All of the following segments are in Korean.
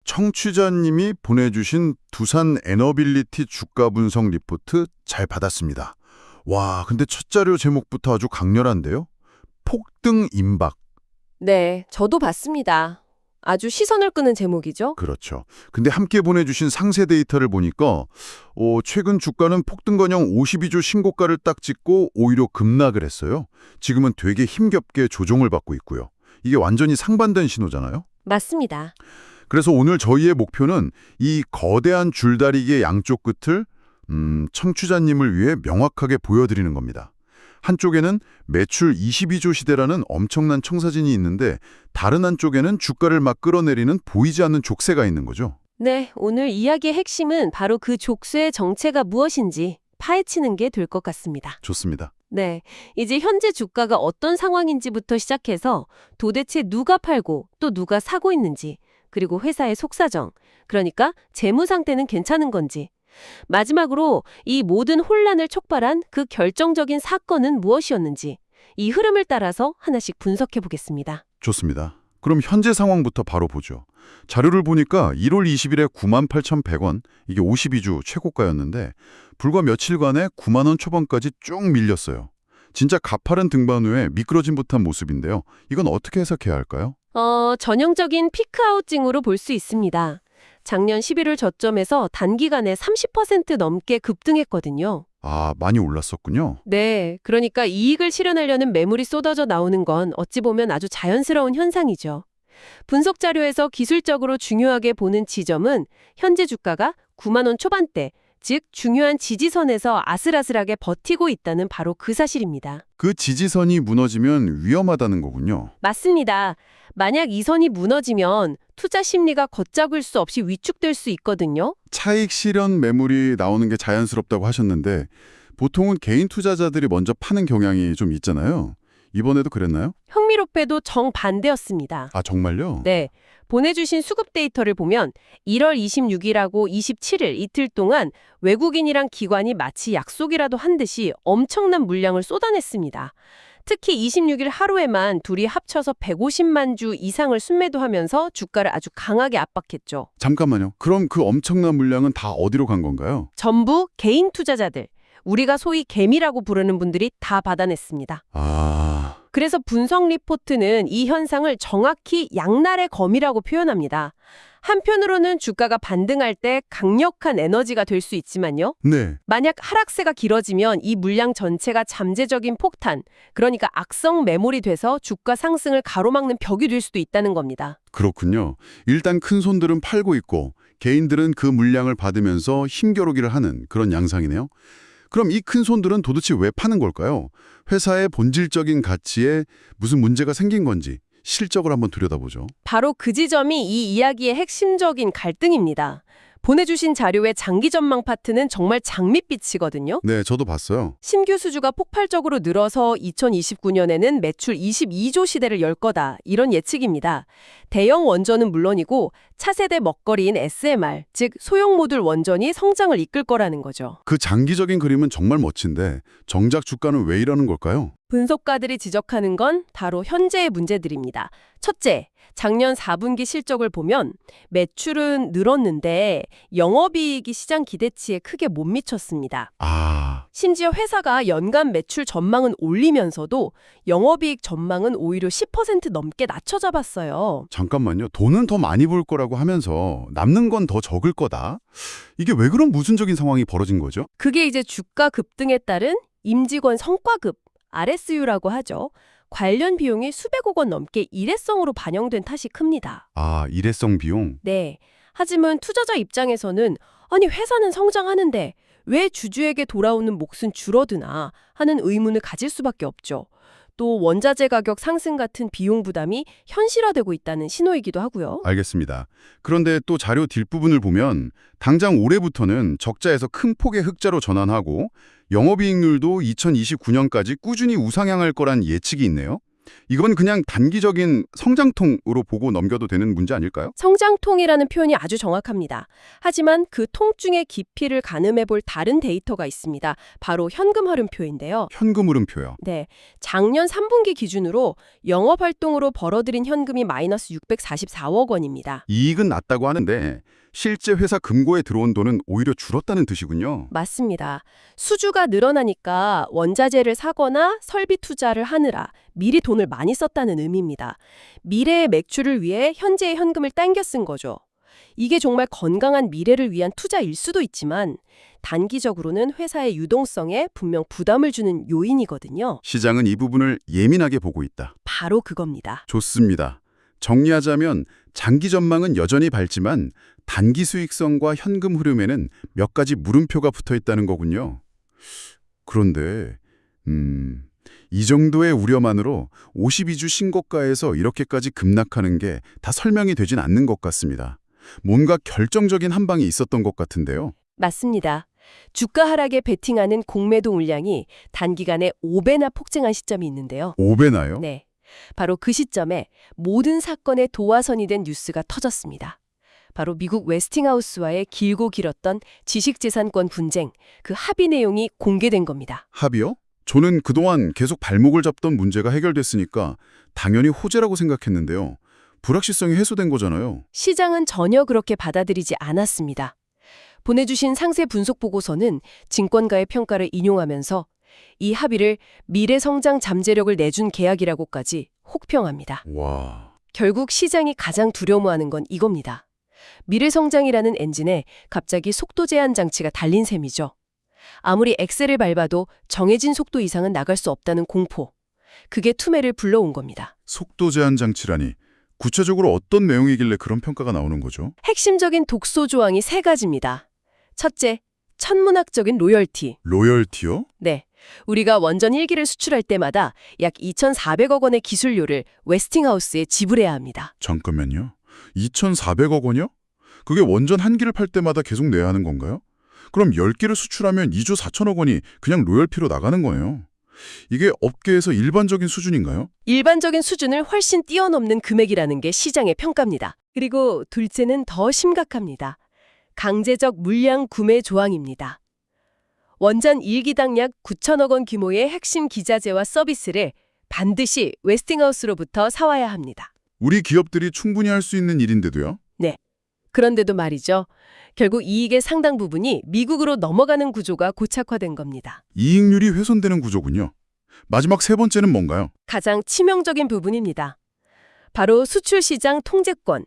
청취자님이 보내주신 두산 에너빌리티 주가 분석 리포트 잘 받았습니다. 와, 근데 첫 자료 제목부터 아주 강렬한데요? 폭등 임박. 네, 저도 봤습니다. 아주 시선을 끄는 제목이죠. 그렇죠. 근데 함께 보내주신 상세 데이터를 보니까 최근 주가는 폭등건영 52주 신고가를 딱 찍고 오히려 급락을 했어요. 지금은 되게 힘겹게 조정을 받고 있고요. 이게 완전히 상반된 신호잖아요. 맞습니다. 그래서 오늘 저희의 목표는 이 거대한 줄다리기의 양쪽 끝을 청취자님을 위해 명확하게 보여드리는 겁니다. 한쪽에는 매출 22조 시대라는 엄청난 청사진이 있는데 다른 한쪽에는 주가를 막 끌어내리는 보이지 않는 족쇄가 있는 거죠. 네, 오늘 이야기의 핵심은 바로 그 족쇄의 정체가 무엇인지 파헤치는 게 될 것 같습니다. 좋습니다. 네, 이제 현재 주가가 어떤 상황인지부터 시작해서 도대체 누가 팔고 또 누가 사고 있는지, 그리고 회사의 속사정, 그러니까 재무 상태는 괜찮은 건지, 마지막으로 이 모든 혼란을 촉발한 그 결정적인 사건은 무엇이었는지 이 흐름을 따라서 하나씩 분석해 보겠습니다. 좋습니다. 그럼 현재 상황부터 바로 보죠. 자료를 보니까 1월 20일에 98,100원, 이게 52주 최고가였는데 불과 며칠간에 9만 원 초반까지 쭉 밀렸어요. 진짜 가파른 등반 후에 미끄러진 듯한 모습인데요. 이건 어떻게 해석해야 할까요? 전형적인 피크아웃징으로 볼 수 있습니다. 작년 11월 저점에서 단기간에 30% 넘게 급등했거든요. 아, 많이 올랐었군요. 네, 그러니까 이익을 실현하려는 매물이 쏟아져 나오는 건 어찌 보면 아주 자연스러운 현상이죠. 분석 자료에서 기술적으로 중요하게 보는 지점은 현재 주가가 9만 원 초반대, 즉 중요한 지지선에서 아슬아슬하게 버티고 있다는 바로 그 사실입니다. 그 지지선이 무너지면 위험하다는 거군요. 맞습니다. 만약 이 선이 무너지면 투자 심리가 걷잡을 수 없이 위축될 수 있거든요. 차익 실현 매물이 나오는 게 자연스럽다고 하셨는데 보통은 개인 투자자들이 먼저 파는 경향이 좀 있잖아요. 이번에도 그랬나요? 흥미롭게도 정반대였습니다. 아, 정말요? 네, 보내주신 수급 데이터를 보면 1월 26일하고 27일 이틀 동안 외국인이랑 기관이 마치 약속이라도 한 듯이 엄청난 물량을 쏟아냈습니다. 특히 26일 하루에만 둘이 합쳐서 150만 주 이상을 순매도하면서 주가를 아주 강하게 압박했죠. 잠깐만요. 그럼 그 엄청난 물량은 다 어디로 간 건가요? 전부 개인 투자자들, 우리가 소위 개미라고 부르는 분들이 다 받아냈습니다. 그래서 분석 리포트는 이 현상을 정확히 양날의 검이라고 표현합니다. 한편으로는 주가가 반등할 때 강력한 에너지가 될 수 있지만요. 네. 만약 하락세가 길어지면 이 물량 전체가 잠재적인 폭탄, 그러니까 악성 매몰이 돼서 주가 상승을 가로막는 벽이 될 수도 있다는 겁니다. 그렇군요. 일단 큰 손들은 팔고 있고 개인들은 그 물량을 받으면서 힘겨루기를 하는 그런 양상이네요. 그럼 이 큰 손들은 도대체 왜 파는 걸까요? 회사의 본질적인 가치에 무슨 문제가 생긴 건지 실적을 한번 들여다보죠. 바로 그 지점이 이 이야기의 핵심적인 갈등입니다. 보내주신 자료의 장기 전망 파트는 정말 장밋빛이거든요. 네, 저도 봤어요. 신규 수주가 폭발적으로 늘어서 2029년에는 매출 22조 시대를 열 거다. 이런 예측입니다. 대형 원전은 물론이고 차세대 먹거리인 SMR, 즉 소형 모듈 원전이 성장을 이끌 거라는 거죠. 그 장기적인 그림은 정말 멋진데 정작 주가는 왜 이러는 걸까요? 분석가들이 지적하는 건 바로 현재의 문제들입니다. 첫째, 작년 4분기 실적을 보면 매출은 늘었는데 영업이익이 시장 기대치에 크게 못 미쳤습니다. 심지어 회사가 연간 매출 전망은 올리면서도 영업이익 전망은 오히려 10% 넘게 낮춰 잡았어요. 잠깐만요. 돈은 더 많이 벌 거라고 하면서 남는 건 더 적을 거다? 이게 왜 그런 모순적인 상황이 벌어진 거죠? 그게 이제 주가 급등에 따른 임직원 성과급, RSU라고 하죠. 관련 비용이 수백억 원 넘게 일회성으로 반영된 탓이 큽니다. 아, 일회성 비용? 네. 하지만 투자자 입장에서는 아니 회사는 성장하는데 왜 주주에게 돌아오는 몫은 줄어드나 하는 의문을 가질 수밖에 없죠. 또 원자재 가격 상승 같은 비용 부담이 현실화되고 있다는 신호이기도 하고요. 알겠습니다. 그런데 또 자료 뒷부분을 보면 당장 올해부터는 적자에서 큰 폭의 흑자로 전환하고 영업이익률도 2029년까지 꾸준히 우상향할 거란 예측이 있네요. 이건 그냥 단기적인 성장통으로 보고 넘겨도 되는 문제 아닐까요? 성장통이라는 표현이 아주 정확합니다. 하지만 그 통증의 깊이를 가늠해 볼 다른 데이터가 있습니다. 바로 현금 흐름표인데요. 현금 흐름표요. 네, 작년 3분기 기준으로 영업활동으로 벌어들인 현금이 마이너스 644억 원입니다. 이익은 낮다고 하는데 실제 회사 금고에 들어온 돈은 오히려 줄었다는 뜻이군요. 맞습니다. 수주가 늘어나니까 원자재를 사거나 설비 투자를 하느라 미리 돈을 많이 썼다는 의미입니다. 미래의 매출을 위해 현재의 현금을 당겨 쓴 거죠. 이게 정말 건강한 미래를 위한 투자일 수도 있지만 단기적으로는 회사의 유동성에 분명 부담을 주는 요인이거든요. 시장은 이 부분을 예민하게 보고 있다. 바로 그겁니다. 좋습니다. 정리하자면 장기 전망은 여전히 밝지만 단기 수익성과 현금 흐름에는 몇 가지 물음표가 붙어 있다는 거군요. 그런데 이 정도의 우려만으로 52주 신고가에서 이렇게까지 급락하는 게 다 설명이 되진 않는 것 같습니다. 뭔가 결정적인 한 방이 있었던 것 같은데요. 맞습니다. 주가 하락에 베팅하는 공매도 물량이 단기간에 5배나 폭증한 시점이 있는데요. 5배나요? 네. 바로 그 시점에 모든 사건의 도화선이 된 뉴스가 터졌습니다. 바로 미국 웨스팅하우스와의 길고 길었던 지식재산권 분쟁, 그 합의 내용이 공개된 겁니다. 합의요? 저는 그동안 계속 발목을 잡던 문제가 해결됐으니까 당연히 호재라고 생각했는데요. 불확실성이 해소된 거잖아요. 시장은 전혀 그렇게 받아들이지 않았습니다. 보내주신 상세 분석 보고서는 증권가의 평가를 인용하면서 이 합의를 미래 성장 잠재력을 내준 계약이라고까지 혹평합니다. 와, 결국 시장이 가장 두려워하는 건 이겁니다. 미래 성장이라는 엔진에 갑자기 속도 제한 장치가 달린 셈이죠. 아무리 엑셀을 밟아도 정해진 속도 이상은 나갈 수 없다는 공포. 그게 투매를 불러온 겁니다. 속도 제한 장치라니. 구체적으로 어떤 내용이길래 그런 평가가 나오는 거죠? 핵심적인 독소 조항이 3가지입니다. 첫째, 천문학적인 로열티. 로열티요? 네. 우리가 원전 1기를 수출할 때마다 약 2,400억 원의 기술료를 웨스팅하우스에 지불해야 합니다. 잠깐만요. 2,400억 원이요? 그게 원전 한 기를 팔 때마다 계속 내야 하는 건가요? 그럼 10기를 수출하면 2조 4천억 원이 그냥 로열티로 나가는 거예요. 이게 업계에서 일반적인 수준인가요? 일반적인 수준을 훨씬 뛰어넘는 금액이라는 게 시장의 평가입니다. 그리고 둘째는 더 심각합니다. 강제적 물량 구매 조항입니다. 원전 1기당 약 9천억 원 규모의 핵심 기자재와 서비스를 반드시 웨스팅하우스로부터 사와야 합니다. 우리 기업들이 충분히 할 수 있는 일인데도요? 그런데도 말이죠. 결국 이익의 상당 부분이 미국으로 넘어가는 구조가 고착화된 겁니다. 이익률이 훼손되는 구조군요. 마지막 세 번째는 뭔가요? 가장 치명적인 부분입니다. 바로 수출 시장 통제권.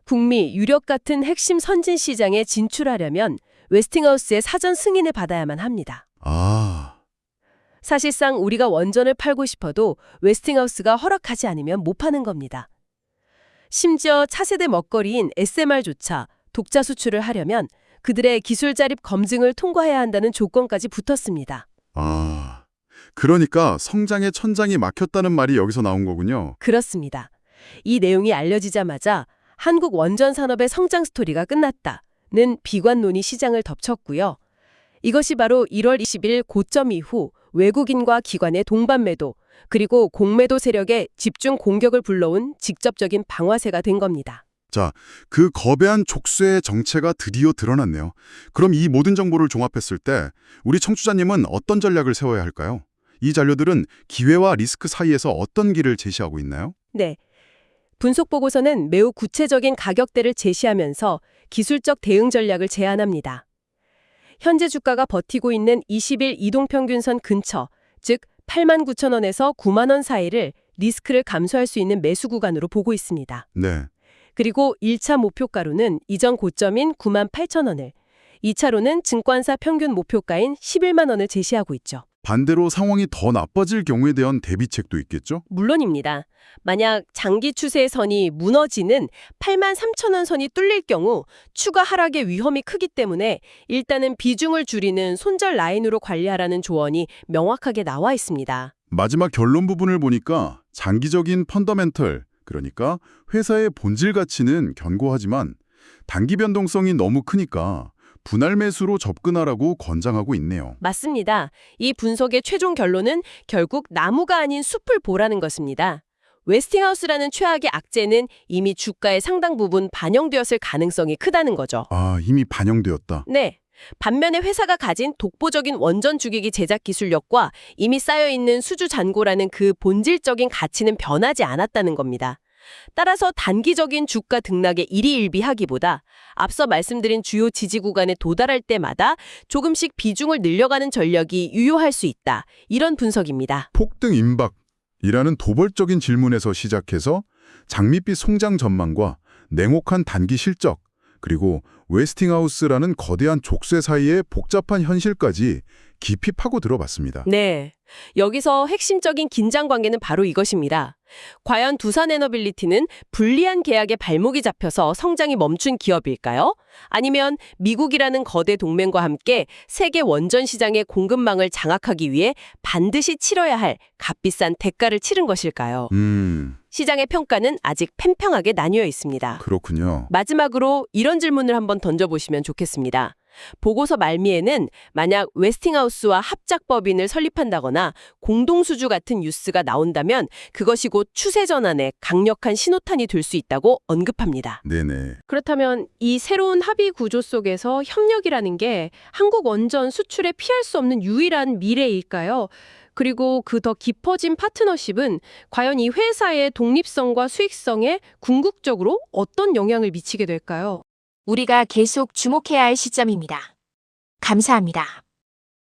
북미, 유럽 같은 핵심 선진 시장에 진출하려면 웨스팅하우스의 사전 승인을 받아야만 합니다. 아, 사실상 우리가 원전을 팔고 싶어도 웨스팅하우스가 허락하지 않으면 못 파는 겁니다. 심지어 차세대 먹거리인 SMR조차 독자 수출을 하려면 그들의 기술 자립 검증을 통과해야 한다는 조건까지 붙었습니다. 그러니까 성장의 천장이 막혔다는 말이 여기서 나온 거군요. 그렇습니다. 이 내용이 알려지자마자 한국 원전 산업의 성장 스토리가 끝났다는 비관론이 시장을 덮쳤고요. 이것이 바로 1월 20일 고점 이후 외국인과 기관의 동반 매도, 그리고 공매도 세력의 집중 공격을 불러온 직접적인 방아쇠가 된 겁니다. 자, 그 거대한 족쇄의 정체가 드디어 드러났네요. 그럼 이 모든 정보를 종합했을 때 우리 청취자님은 어떤 전략을 세워야 할까요? 이 자료들은 기회와 리스크 사이에서 어떤 길을 제시하고 있나요? 네. 분석 보고서는 매우 구체적인 가격대를 제시하면서 기술적 대응 전략을 제안합니다. 현재 주가가 버티고 있는 20일 이동평균선 근처, 즉 89,000원에서 9만 원 사이를 리스크를 감소할 수 있는 매수 구간으로 보고 있습니다. 네. 그리고 1차 목표가로는 이전 고점인 9만 8천 원을, 2차로는 증권사 평균 목표가인 11만 원을 제시하고 있죠. 반대로 상황이 더 나빠질 경우에 대한 대비책도 있겠죠? 물론입니다. 만약 장기 추세의 선이 무너지는 8만 3천 원 선이 뚫릴 경우 추가 하락의 위험이 크기 때문에 일단은 비중을 줄이는 손절 라인으로 관리하라는 조언이 명확하게 나와 있습니다. 마지막 결론 부분을 보니까 장기적인 펀더멘털, 그러니까 회사의 본질 가치는 견고하지만 단기 변동성이 너무 크니까 분할 매수로 접근하라고 권장하고 있네요. 맞습니다. 이 분석의 최종 결론은 결국 나무가 아닌 숲을 보라는 것입니다. 웨스팅하우스라는 최악의 악재는 이미 주가의 상당 부분 반영되었을 가능성이 크다는 거죠. 아, 이미 반영되었다. 네. 반면에 회사가 가진 독보적인 원전 주기기 제작 기술력과 이미 쌓여있는 수주 잔고라는 그 본질적인 가치는 변하지 않았다는 겁니다. 따라서 단기적인 주가 등락에 일희일비하기보다 앞서 말씀드린 주요 지지 구간에 도달할 때마다 조금씩 비중을 늘려가는 전략이 유효할 수 있다. 이런 분석입니다. 폭등 임박이라는 도벌적인 질문에서 시작해서 장밋빛 성장 전망과 냉혹한 단기 실적, 그리고 웨스팅하우스라는 거대한 족쇄 사이의 복잡한 현실까지 깊이 파고 들어봤습니다. 네. 여기서 핵심적인 긴장 관계는 바로 이것입니다. 과연 두산에너빌리티는 불리한 계약에 발목이 잡혀서 성장이 멈춘 기업일까요? 아니면 미국이라는 거대 동맹과 함께 세계 원전 시장의 공급망을 장악하기 위해 반드시 치러야 할 값비싼 대가를 치른 것일까요? 시장의 평가는 아직 팽팽하게 나뉘어 있습니다. 그렇군요. 마지막으로 이런 질문을 한번 던져보시면 좋겠습니다. 보고서 말미에는 만약 웨스팅하우스와 합작법인을 설립한다거나 공동수주 같은 뉴스가 나온다면 그것이 곧 추세 전환의 강력한 신호탄이 될 수 있다고 언급합니다. 네네. 그렇다면 이 새로운 합의 구조 속에서 협력이라는 게 한국 원전 수출에 피할 수 없는 유일한 미래일까요? 그리고 그 더 깊어진 파트너십은 과연 이 회사의 독립성과 수익성에 궁극적으로 어떤 영향을 미치게 될까요? 우리가 계속 주목해야 할 시점입니다. 감사합니다.